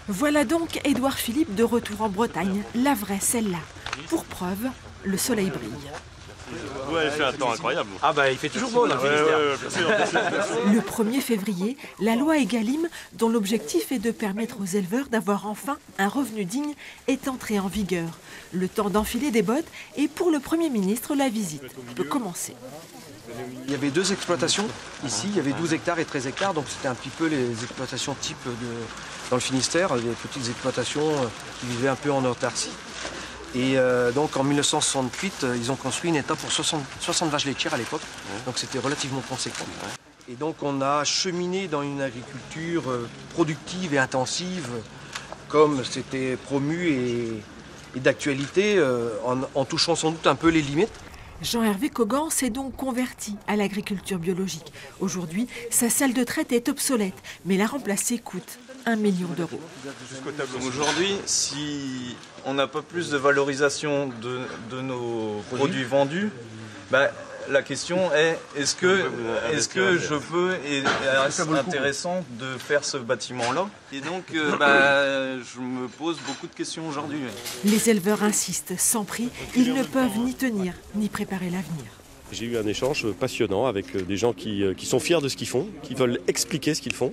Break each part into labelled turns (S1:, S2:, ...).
S1: Voilà donc Édouard Philippe de retour en Bretagne, la vraie, celle-là. Pour preuve, le soleil brille.
S2: Ouais, il fait un temps incroyable.
S3: Ah bah il fait toujours beau dans le Finistère.
S1: Le 1er février, la loi Egalim, dont l'objectif est de permettre aux éleveurs d'avoir enfin un revenu digne, est entrée en vigueur. Le temps d'enfiler des bottes et pour le Premier ministre, la visite peut commencer.
S4: Il y avait 2 exploitations ici, il y avait 12 hectares et 13 hectares, donc c'était un petit peu les exploitations type dans le Finistère, des petites exploitations qui vivaient un peu en autarcie. Et donc en 1968, ils ont construit une étable pour 60 vaches laitières à l'époque, donc c'était relativement conséquent. Et donc on a cheminé dans une agriculture productive et intensive, comme c'était promu et d'actualité, en touchant sans doute un peu les limites.
S1: Jean-Hervé Cogan s'est donc converti à l'agriculture biologique. Aujourd'hui, sa salle de traite est obsolète, mais la remplacer coûte 1 million d'euros.
S5: Aujourd'hui, si on n'a pas plus de valorisation de nos produits vendus, la question est est-ce que je peux et est-ce intéressant de faire ce bâtiment-là? Et donc, je me pose beaucoup de questions aujourd'hui.
S1: Les éleveurs insistent, sans prix, ils ne peuvent ni tenir, ni préparer l'avenir.
S2: J'ai eu un échange passionnant avec des gens qui sont fiers de ce qu'ils font, qui veulent expliquer ce qu'ils font,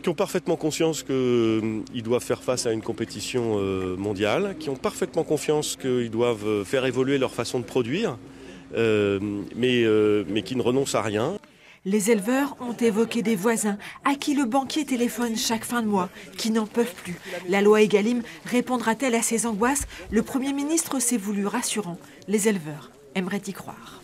S2: qui ont parfaitement conscience qu'ils doivent faire face à une compétition mondiale, qui ont parfaitement confiance qu'ils doivent faire évoluer leur façon de produire, mais qui ne renoncent à rien.
S1: Les éleveurs ont évoqué des voisins à qui le banquier téléphone chaque fin de mois, qui n'en peuvent plus. La loi Egalim répondra-t-elle à ces angoisses? Le Premier ministre s'est voulu rassurant. Les éleveurs aimeraient y croire.